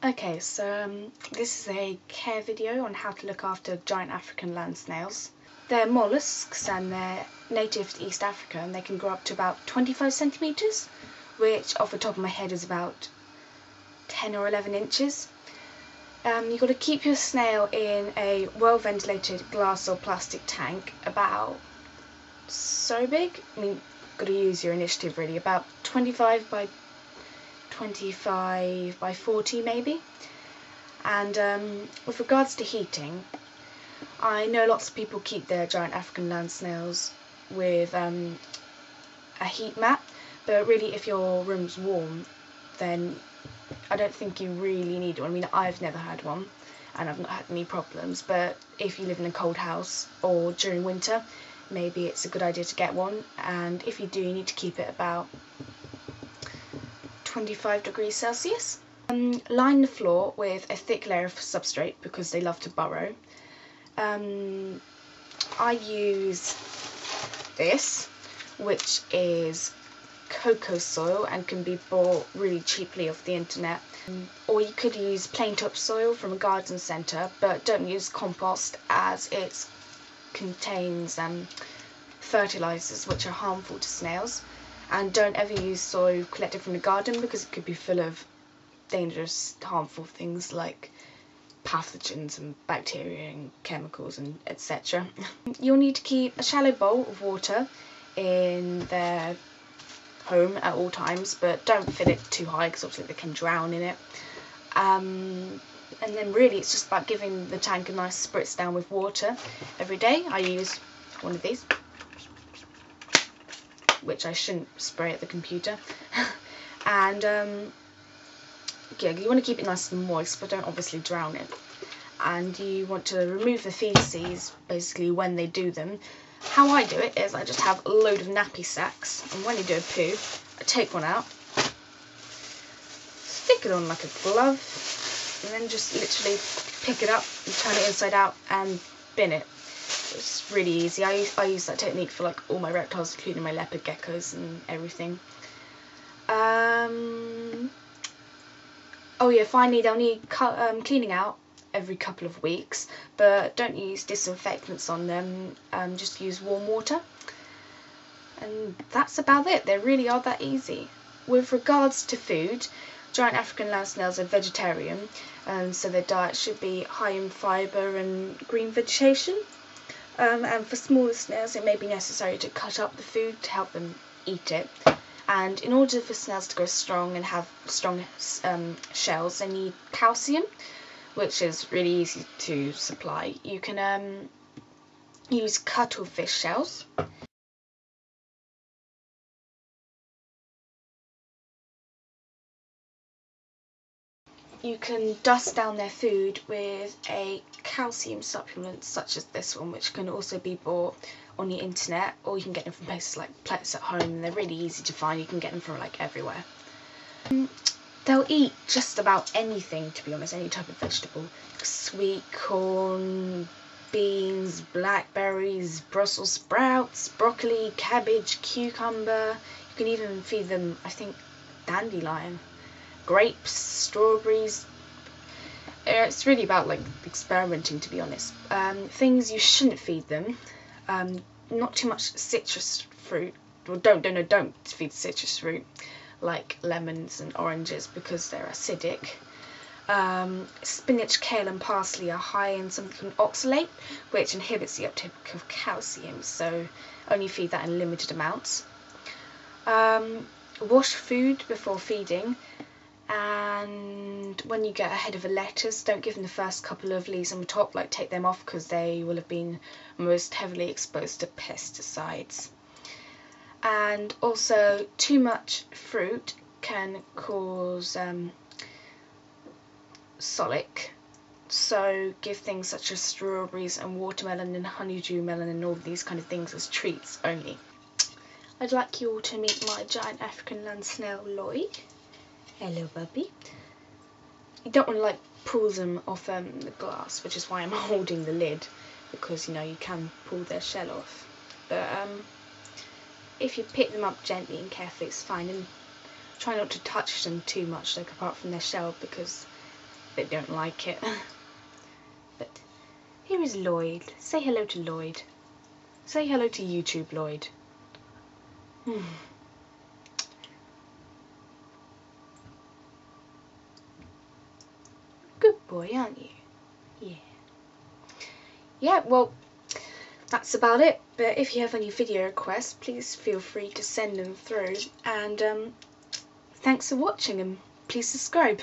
Okay, so this is a care video on how to look after giant African land snails. They're mollusks and they're native to East Africa, and they can grow up to about 25 centimetres, which off the top of my head is about 10 or 11 inches. You've got to keep your snail in a well ventilated glass or plastic tank about so big. I mean, got to use your initiative really, about 25 by 25 by 40 maybe. And with regards to heating, I know lots of people keep their giant African land snails with a heat mat, but really if your room's warm, then I don't think you really need one. I mean, I've never had one and I've not had any problems, but if you live in a cold house or during winter, maybe it's a good idea to get one. And if you do, you need to keep it about 25 degrees Celsius. Line the floor with a thick layer of substrate because they love to burrow. I use this, which is Coco Soil and can be bought really cheaply off the internet. Or you could use plain topsoil from a garden centre, but don't use compost as it contains fertilisers which are harmful to snails. And don't ever use soil collected from the garden because it could be full of dangerous, harmful things like pathogens and bacteria and chemicals and etc. You'll need to keep a shallow bowl of water in their home at all times, but don't fill it too high because obviously they can drown in it. And then really it's just about giving the tank a nice spritz down with water every day. I use one of these, which I shouldn't spray at the computer. And yeah, you want to keep it nice and moist, but don't obviously drown it. And you want to remove the feces basically when they do them. How I do it is I just have a load of nappy sacks, and when you do a poo, I take one out, stick it on like a glove, and then just literally pick it up and turn it inside out and bin it. It's really easy. I use that technique for like all my reptiles, including my leopard geckos and everything. Oh yeah, finally they'll need cleaning out every couple of weeks, but don't use disinfectants on them, just use warm water. And that's about it. They really are that easy. With regards to food, giant African land snails are vegetarian, so their diet should be high in fibre and green vegetation. And for smaller snails it may be necessary to cut up the food to help them eat it. And in order for snails to grow strong and have strong shells, they need calcium, which is really easy to supply. You can use cuttlefish shells. You can dust down their food with a calcium supplement such as this one, which can also be bought on the internet, or you can get them from places like Plets at Home, and they're really easy to find. You can get them from like everywhere. They'll eat just about anything, to be honest, any type of vegetable. Sweet corn, beans, blackberries, Brussels sprouts, broccoli, cabbage, cucumber. You can even feed them, I think, dandelion, grapes, strawberries. It's really about like experimenting, to be honest. Things you shouldn't feed them, not too much citrus fruit. Well, don't feed citrus fruit like lemons and oranges because they're acidic. Spinach, kale and parsley are high in something called oxalate, which inhibits the uptake of calcium, so only feed that in limited amounts. Wash food before feeding, and when you get ahead of a lettuce, don't give them the first couple of leaves on the top, like take them off because they will have been most heavily exposed to pesticides. And also too much fruit can cause colic, so give things such as strawberries and watermelon and honeydew melon and all these kind of things as treats only. I'd like you all to meet my giant African land snail Lloyd. Hello puppy. You don't want to like pull them off the glass, which is why I'm holding the lid, because you know you can pull their shell off. But if you pick them up gently and carefully, it's fine, and try not to touch them too much, like apart from their shell, because they don't like it. But here is Lloyd. Say hello to Lloyd. Say hello to YouTube, Lloyd. Good boy, aren't you? Yeah. Yeah, well, that's about it. But if you have any video requests, please feel free to send them through. And thanks for watching, and please subscribe.